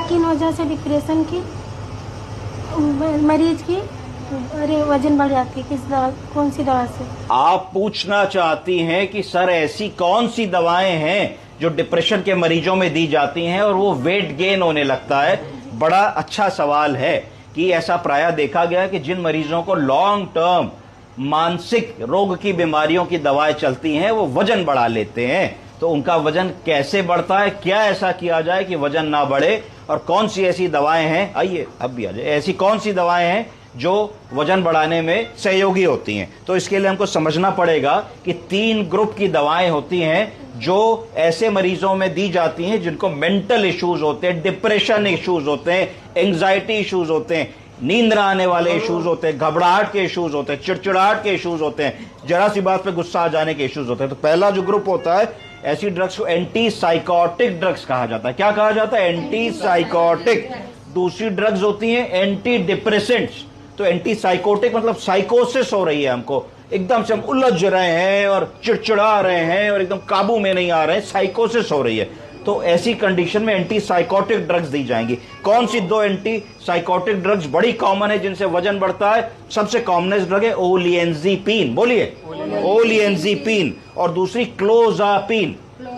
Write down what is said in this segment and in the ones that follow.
किन वजह से डिप्रेशन की मरीज की अरे वजन बढ़ जाती है, किस दवा, कौन सी दवा से? आप पूछना चाहती हैं कि सर ऐसी कौन सी दवाएं हैं जो डिप्रेशन के मरीजों में दी जाती हैं और वो वेट गेन होने लगता है। बड़ा अच्छा सवाल है कि ऐसा प्रायः देखा गया है कि जिन मरीजों को लॉन्ग टर्म मानसिक रोग की बीमारियों की दवाएं चलती हैं वो वजन बढ़ा लेते हैं। तो उनका वजन कैसे बढ़ता है, क्या ऐसा किया जाए कि वजन ना बढ़े, और कौन सी ऐसी दवाएं हैं, आइए अब भी आ जाए, ऐसी कौन सी दवाएं हैं जो वजन बढ़ाने में सहयोगी होती हैं। तो इसके लिए हमको समझना पड़ेगा कि 3 ग्रुप की दवाएं होती हैं जो ऐसे मरीजों में दी जाती हैं जिनको मेंटल इश्यूज होते हैं, डिप्रेशन इश्यूज होते हैं, एंग्जाइटी इश्यूज होते हैं, नींद न आने वाले इश्यूज होते हैं, घबराहट के इश्यूज होते हैं, चिड़चिड़ाहट के इश्यूज होते हैं, जरा सी बात पे गुस्सा आ जाने के इश्यूज होते हैं। तो पहला जो ग्रुप होता है ऐसी ड्रग्स को एंटी साइकोटिक ड्रग्स कहा जाता है। क्या कहा जाता है? Anti psychotic. दूसरी ड्रग्स होती हैं एंटी डिप्रेसेंट्स। तो एंटी साइकोटिक मतलब साइकोसिस हो रही है, हमको एकदम से हम उलझ रहे हैं और चिड़चिड़ा रहे हैं और एकदम काबू में नहीं आ रहे हैं, साइकोसिस हो रही है। तो ऐसी कंडीशन में एंटी साइकोटिक ड्रग्स दी जाएंगी। कौन सी 2 एंटी साइकोटिक ड्रग्स बड़ी कॉमन है जिनसे वजन बढ़ता है? सबसे कॉमनेस्ट ड्रग है ओलिएंजीपिन, बोलिए ओलिएंजीपिन, और दूसरी क्लोजापिन।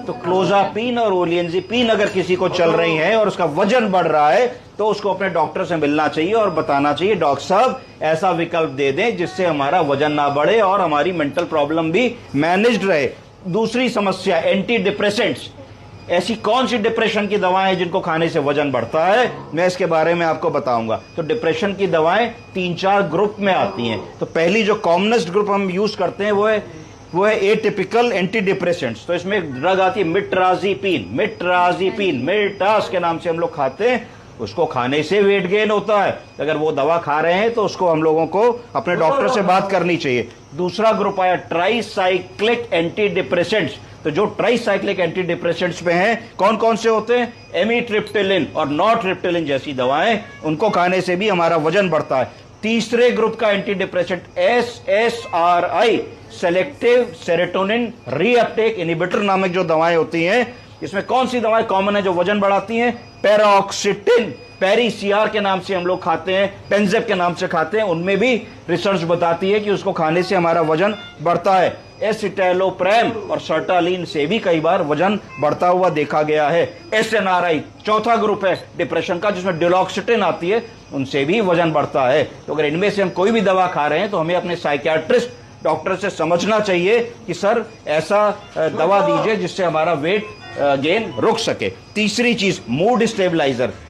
तो क्लोजापिन और ओलिएंजीपिन अगर किसी को चल रही है और उसका वजन बढ़ रहा है तो उसको अपने डॉक्टर से मिलना चाहिए और बताना चाहिए डॉक्टर साहब ऐसा विकल्प दे दें जिससे हमारा वजन ना बढ़े और हमारी मेंटल प्रॉब्लम भी मैनेज्ड रहे। दूसरी समस्या एंटी डिप्रेसेंट्स। ऐसी कौन सी डिप्रेशन की दवाएं हैं जिनको खाने से वजन बढ़ता है, मैं इसके बारे में आपको बताऊंगा। तो डिप्रेशन की दवाएं 3-4 ग्रुप में आती हैं। तो पहली जो कॉमनेस्ट ग्रुप हम यूज करते हैं वो है एटिपिकल एंटी डिप्रेसेंट्स। तो इसमें एक ड्रग आती है मिट्राजीपिन। मिटास के नाम से हम लोग खाते हैं, उसको खाने से वेट गेन होता है। अगर वो दवा खा रहे हैं तो उसको हम लोगों को अपने डॉक्टर से बात करनी चाहिए। दूसरा ग्रुप आया ट्राइसाइक्लिक एंटी डिप्रेसेंट्स। तो जो ट्राइसाइक्लिक एंटी डिप्रेसेंट्स पे हैं कौन कौन से होते हैं? एमिट्रिप्टिलिन और नॉरट्रिप्टिलिन जैसी दवाएं, उनको खाने से भी हमारा वजन बढ़ता है। तीसरे ग्रुप का anti depressant SSRI, selective serotonin reuptake inhibitor नामक जो दवाएं होती हैं, इसमें कौन सी दवाएं कॉमन है जो वजन बढ़ाती हैं? पैरोक्सिटिन, पेरीसीआर के नाम से हम लोग खाते हैं, पेंजेप के नाम से खाते हैं। उनमें भी रिसर्च बताती है कि उसको खाने से हमारा वजन बढ़ता है। एसिटाइलोप्रेम और सर्टालिन से भी कई बार वजन बढ़ता हुआ देखा गया है। SNRI चौथा ग्रुप है डिप्रेशन का जिसमें डिलॉक्सिटिन आती है, उनसे भी वजन बढ़ता है। तो अगर इनमें से हम कोई भी दवा खा रहे हैं तो हमें अपने साइकियाट्रिस्ट डॉक्टर से समझना चाहिए कि सर ऐसा दवा दीजिए जिससे हमारा वेट गेन रुक सके। तीसरी चीज मूड स्टेबलाइजर।